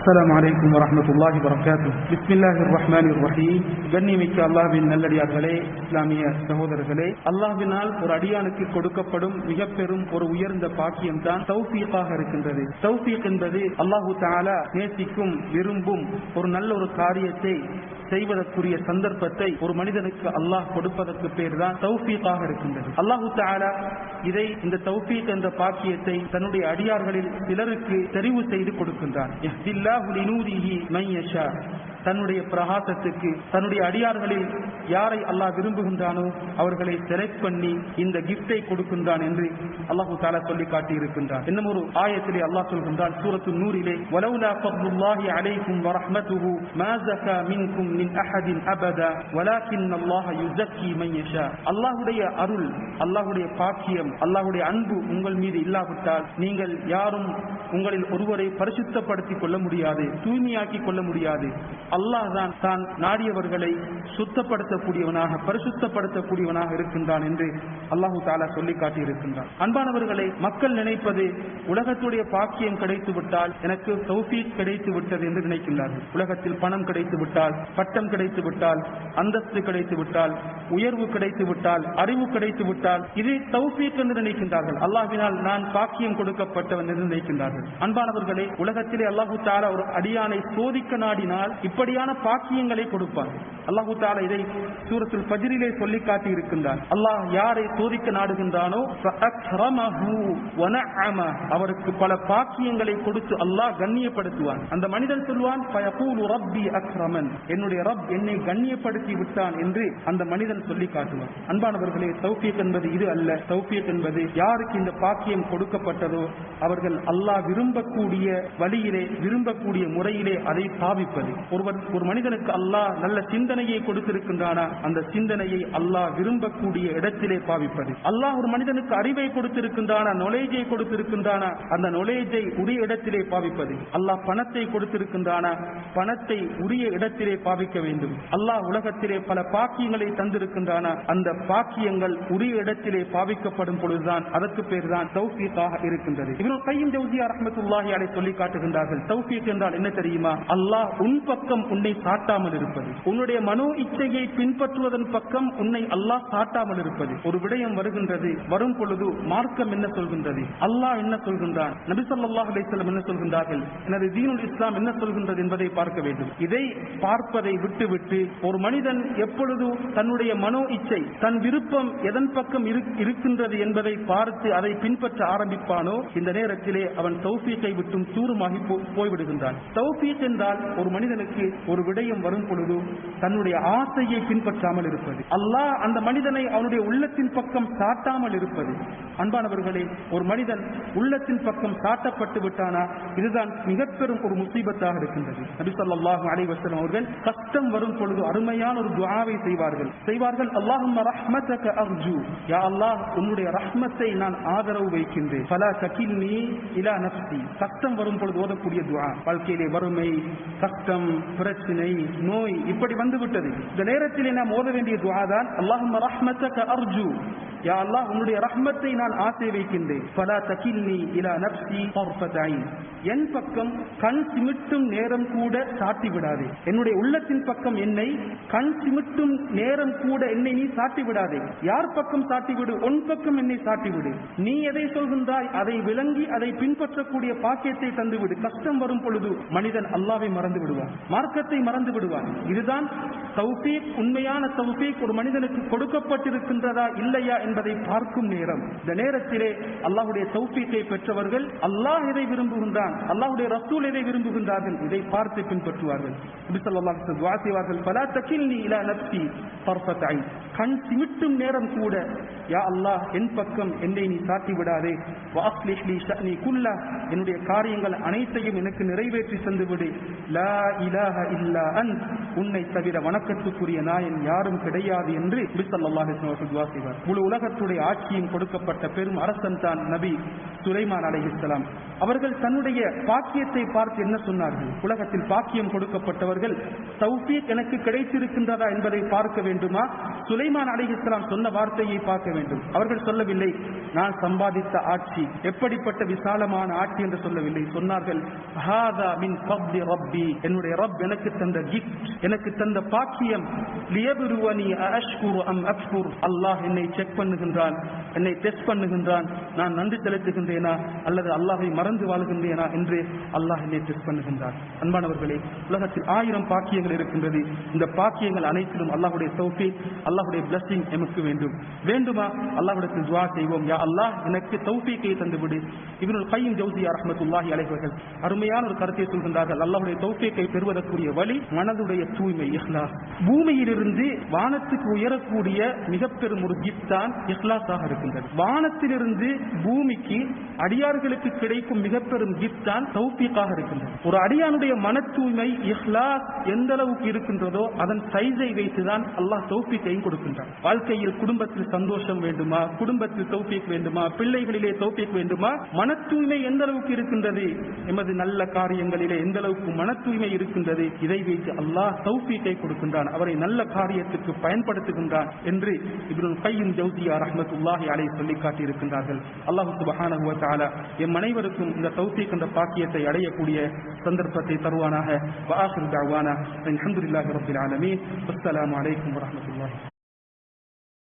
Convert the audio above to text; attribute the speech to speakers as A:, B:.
A: السلام عليكم ورحمة الله وبركاته. بسم الله الرحمن الرحيم. கண்ணியமிக்க அல்லாஹ்வின் நல்லடியார்களே, இஸ்லாமிய சகோதரர்களே, அல்லாஹ்வினால் ஒரு அடியானுக்கு கொடுக்கப்படும் மிக பெரும் ஒரு உயர்ந்த பாக்கியம் தான் தௌஃபீகாக இருக்கின்றது. தௌஃபீக் என்பது அல்லாஹு தஆலா நேசிக்கும் விரும்பும் ஒரு நல்ல ஒரு காரியத்தை செய்வதற்குரிய சந்தர்ப்பத்தை ஒரு மனிதனுக்கு அல்லாஹ் கொடுப்பதற்கு பேர் தான் தௌஃபீகாக இருக்கின்றது. அல்லாஹு தஆலா இந்த தௌஃபீக் என்ற பாக்கியத்தை தன்னுடைய அடியார்களில் சிலருக்கு தெரிவு செய்து கொடுக்கின்றான். தன்னுடைய பிரகாசத்துக்கு தன்னுடைய அடியார்களில் யாரை அல்லாஹ் விரும்புகின்றானோ அவர்களை செலக்ட் பண்ணி இந்த கிஃப்டை கொடுக்கின்றான் என்று அல்லாஹு தஆலா சொல்லி காட்டியிருக்கின்றான். இன்னும் ஒரு ஆயத்திலே அல்லாஹ் சொல்கின்றான், சூரத்து நூரிலே, வலவுலா ஃபத்லுல்லாஹி அலைக்கும் வரஹ்மத்துஹு மா ஸகா மின்கும் மின் அஹதின் அபதா வலாக்கின்னல்லாஹ யுஸக்கி மன் யஷா. அல்லாஹ்வுடைய அருள், அல்லாஹ்வுடைய பாக்கியம், அல்லாஹ்வுடைய அன்பு உங்கள் மீது இல்லாவிட்டால் நீங்கள் யாரும் உங்களில் ஒருவரை பரிசுத்தப்படுத்திக் கொள்ள முடியாது, தூய்மையாக்கிக் கொள்ள முடியாது. அல்லாஹ் தான் நாடியவர்களை சுத்தப்படுத்தக்கூடியவனாக, பரிசுத்தப்படுத்தக்கூடியவனாக இருக்கின்றான் என்று அல்லாஹு தஆலா சொல்லி காட்டியிருக்கின்றான். அன்பானவர்களை, மக்கள் நினைப்பது உலகத்துடைய பாக்கியம் கிடைத்து விட்டால் எனக்கு தௌஃபீக் கிடைத்து விட்டது என்று நினைக்கின்றார்கள். உலகத்தில் பணம் கிடைத்து விட்டால், பட்டம் கிடைத்து விட்டால், அந்தஸ்து கிடைத்து விட்டால், உயர்வு கிடைத்து விட்டால், அறிவு கிடைத்து விட்டால் இது தௌஃபீக் என்று நினைக்கின்றார்கள். அல்லாஹ்வினால் நான் பாக்கியம் கொடுக்கப்பட்டவன் என்று நினைக்கின்றார்கள். அன்பானவர்களே, உலகத்திலே அல்லாஹு தஆலா ஒரு அடியானை சோதிக்க நாடினால் இப்படியான பாக்கியங்களை கொடுப்பார். அல்லாஹு தஆலா இதை சூரத்துல் ஃபஜ்ரிலே சொல்லி காட்டி இருக்கின்றார். அல்லாஹ் யாரை சோதிக்க நாடுகின்றானோ அவருக்கு பல பாக்கியங்களை கொடுத்து அல்லாஹ் கண்ணியப்படுத்துவான். அந்த மனிதன் சொல்வான், என்னுடைய ரப் என்னை கண்ணியப்படுத்தி விட்டான் என்று அந்த மனிதன் சொல்லி காட்டுவான். அன்பானவர்களே, தௌஃபீக் என்பது இது அல்ல. தௌஃபீக் என்பது யாருக்கு இந்த பாக்கியம் கொடுக்கப்பட்டதோ அவர்கள் அல்லாஹ் விரும்பக்கூடிய வழியிலே, விரும்பக்கூடிய முறையிலே அதை பாவிப்பது. ஒரு மனிதனுக்கு அல்லாஹ் நல்ல சிந்தனையை கொடுத்திருக்கின்றானா அந்த சிந்தனையை அல்லாஹ் விரும்பக்கூடிய இடத்திலே பாவிப்பது. அல்லாஹ் ஒரு மனிதனுக்கு அறிவை கொடுத்திருக்கின்றானா, நாலேஜை கொடுத்திருக்கின்றானா அந்த நாலேஜை உரிய இடத்திலே பாவிப்பது. அல்லாஹ் பணத்தை கொடுத்திருக்கின்றானா பணத்தை உரிய இடத்திலே பாவிக்க வேண்டும். அல்லாஹ் உலகத்திலே பல பாக்கியங்களை தந்திருக்கின்றானா அந்த பாக்கியங்கள் உரிய இடத்திலே பாவிக்கப்படும் பொழுதுதான் அதற்கு பேர் தான் தௌஃபீகாக இருக்கின்றது. இப்னு கையிம் ஜௌஸியா ரஹ்மத்துல்லாஹி அலைஹி சொல்லி காட்டுகின்றார்கள், தௌஃபீக் என்றால் என்ன தெரியுமா? அல்லாஹ் உன் பக்கம் உன்னை சாட்டாமல் இருப்பது, உன்னுடைய மனோ இச்சையை பின்பற்றுவதன் பக்கம் உன்னை அல்லாஹ் சாட்டாமல் இருப்பது. ஒரு விடயம் வருகின்றது, வரும் பொழுது மார்க்கம் என்ன சொல்கின்றது, அல்லாஹ் என்ன சொல்கின்றான், நபி ஸல்லல்லாஹு அலைஹி வஸல்லம் என்ன சொல்கின்றார்கள், எனது தீனுல் இஸ்லாம் என்ன சொல்கின்றது என்பதை பார்க்க வேண்டும். இதை பார்ப்பதை விட்டுவிட்டு ஒரு மனிதன் எப்பொழுது தன்னுடைய மனோ இச்சை, தன் விருப்பம் எதன் பக்கம் இருக்கின்றது என்பதை பார்த்து அதை பின்பற்ற ஆரம்பிப்பானோ இந்த நேரத்திலே அவன் தௌஃபீக்கை விட்டும் தூரமாகி போய்விடுகின்றான். தௌஃபீக் என்றால் ஒரு மனிதனுக்கு ஒரு விடயம் வரும் பொழுது தன்னுடைய ஆசையை பின்பற்றாமல் இருப்பது, அல்லாஹ் அந்த மனிதனை அவனுடைய உள்ளத்தின் பக்கம் சாட்டாமல் இருப்பது. அன்பானவர்களே, ஒரு மனிதன் உள்ளத்தின் பக்கம் சாட்டப்பட்டு விட்டானா இதுதான் மிக பெரும் ஒரு முசீபத்தாக இருக்கின்றது. நபி ஸல்லல்லாஹு அலைஹி வஸல்லம் அவர்கள் கஷ்டம் வரும் பொழுது அருமையான ஒரு துஆவை செய்வார்கள். அல்லாஹும்ம ரஹ்மதக அர்ஜு, யா அல்லாஹ் உன்னுடைய ரஹ்மத்தை நான் ஆதரவு வைக்கின்றேன். ஃபலா தகில்னி இலா நஃப்ஸி. கஷ்டம் வரும் பொழுது ஓதக்கூடிய துஆ. வாழ்க்கையிலே வறுமை, கஷ்டம், பிரச்சனை, நோய் இப்படி வந்து விட்டது. இந்த நேரத்திலே நாம் ஓத வேண்டிய துஆ தான் அல்லாஹும்ம ரஹ்மதக அர்ஜு, யா அல்லாஹ் உன்னுடைய ரஹ்மத்தை நான் ஆசை வைக்கின்றேன். ஃபலா தகில்னி இலா நஃப்ஸி தர்ஃபத ஐன். என் பக்கம் கண் சிமிட்டும் நேரம் கூட சாட்டி விடாதே. என்னுடைய உள்ளத்தின் பக்கம் என்னை கண் சிமிட்டும் நேரம் கூட என்னை நீ சாட்டி விடாதே. யார் பக்கம் சாட்டி விடு? உன் பக்கம் என்னை சாட்டி விடு. நீ எதை சொல்கின்றாய் அதை விளங்கி அதை பின்பற்றக்கூடிய பாக்கியத்தை தந்துவிடு. கஷ்டம் வரும் பொழுது மனிதன் அல்லாஹ்வை மறந்து விடுவான், மார்க்கத்தை மறந்து விடுவான். இதுதான் தௌஃபீக். உண்மையான தௌஃபீக் ஒரு மனிதனுக்கு கொடுக்கப்பட்டிருக்கின்றதா இல்லையா என்பதை பார்க்கும் நேரம். இந்த நேரத்திலே அல்லாஹ்வுடைய தௌஃபீக்கை பெற்றவர்கள் அல்லாஹ் எதை விரும்புகின்றான், அல்லாஹ்வுடைய ரசூல் எதை விரும்புகின்றார்கள் இதை பார்த்து பின்பற்றுவார்கள். நபி ஸல்லல்லாஹு அலைஹி வஸல்லம் துஆ செய்வார்கள், ஃபலா தகில்னி இலா நஃப்ஸி தர்ஃபத ஐன். கண் சிமிட்டும் நேரம் கூட யா அல்லாஹ் என் பக்கம் என்னை நீ சாட்டி விடாதே. வ அஸ்லிஹ் லி ஷஅனி குல்ல, என்னுடைய காரியங்கள் அனைத்தையும் எனக்கு நிறைவேற்றி தந்துவிடு. லா இலாஹ இல்லா அன்த், உன்னை தவிர வணக்கத்துக்குரிய நாயன் யாரும் கிடையாது என்று நபி ஸல்லல்லாஹு அலைஹி வஸல்லம் துஆ செய்வார். முழு உலக உலகத்துடைய ஆட்சியும் கொடுக்கப்பட்ட பெரும் அரசன் தான் நபி சுலைமான் அலைஹிஸ்ஸலாம். அவர்கள் தன்னுடைய பாக்கியத்தை பார்த்து என்ன சொன்னார்கள்? உலகத்தில் பாக்கியம் கொடுக்கப்பட்டவர்கள் தௌஃபீக் எனக்கு கிடைத்திருக்கின்றதா என்பதை பார்க்க வேண்டுமா, சுலைமான் அலைஹிஸ்ஸலாம் சொன்ன வார்த்தையை பார்க்க வேண்டும்? அவர்கள் சொல்லவில்லை நான் சம்பாதித்த ஆட்சி எப்படிப்பட்ட விசாலமான ஆட்சி என்று சொல்லவில்லை. சொன்னார்கள் ஹாதா மின் ஃபத்லி ரப்பி, என்னுடைய ரப் எனக்கு தந்த கிஃப்ட், எனக்கு தந்த பாக்கியம். லியப்லுவனி அஷ்குரு அம் அக்ஃபுர், அல்லாஹ் என்னை செக் பண்ணுகின்றான், என்னை டெஸ்ட் பண்ணுகின்றான், நான் நன்றி செலுத்துகின்றேனா அல்லது அல்லாஹை மறந்து வாழ்கின்றேனா என்று அல்லாஹ் என்னை டெஸ்ட் பண்ணுகின்றான். அன்பானவர்களே, உலகத்தில் 1000 பாக்கியங்கள் இருக்கின்றது. இந்த பாக்கியங்கள் அனைத்திலும் அல்லாஹ்வுடைய தௌஃபீக், அல்லாஹ்வுடைய பிளஸிங் எமக்கு வேண்டும். வேண்டுமா அல்லாஹ்விடத்தில் துஆ செய்வோம், யா அல்லாஹ் எனக்கு தௌஃபீக்கை தந்துவிடு. இப்னுல் கய்யிம் ஜௌஸியா ரஹ்மத்துல்லாஹி அலைஹி அவர்கள் அருமையான ஒரு கருத்தை சொல்கின்றார்கள். அல்லாஹ்வுடைய தௌஃபீக்கை பெறுவதற்குரிய வழி மனதுடைய தூய்மை, இஹ்லாஸ். பூமியிலிருந்து வானத்துக்கு உயரக்கூடிய மிக பெரும் ஒரு கிஃப்ட் தான் இஹ்லாஸாக இருக்கின்றது. வானத்திலிருந்து பூமிக்கு அடியார்களுக்கு கிடைக்கும் மிக பெரும் கிஃப்ட் தான் தௌஃபீக்காக இருக்கின்றது. ஒரு அடியானுடைய மன தூய்மை, இஹ்லாஸ் எந்த அளவுக்கு இருக்கின்றதோ அதன் சைஸை வைத்துதான் அல்லாஹ் தௌஃபீக்கையும் கொடுக்கின்றான். வாழ்க்கையில் குடும்பத்தில் சந்தோஷம் வேண்டுமா, குடும்பத்தில் தௌஃபீக் வேண்டுமா, பிள்ளைகளிலே தௌஃபீக் வேண்டுமா, மன தூய்மை எந்த அளவுக்கு இருக்கின்றது, எமது நல்ல காரியங்களிலே எந்த அளவுக்கு மன தூய்மை இருக்கின்றது, இதை வைத்து அல்லாஹ் தௌஃபீக்கை கொடுக்கின்றான், அவரை நல்ல காரியத்துக்கு பயன்படுத்துகின்றான் என்று இப்னுல் கய்யிம் ஜௌஸியா ரஹ்மத்துல்லாஹி அலைஹி சொல்லி காட்டி இருக்கின்றார்கள். அல்லாஹ் சுப்ஹானஹு வ தஆலா எம் அனைவருக்கும் இந்த தௌஃபீக் என்ற பாக்கியத்தை அடையக்கூடிய சந்தர்ப்பத்தை தருவானாக. வ ஆகிரு தஅவானா அல்ஹம்துலில்லாஹி ரப்பில் ஆலமீன். அஸ்ஸலாமு அலைக்கும் வ ரஹ்மத்துல்லாஹி.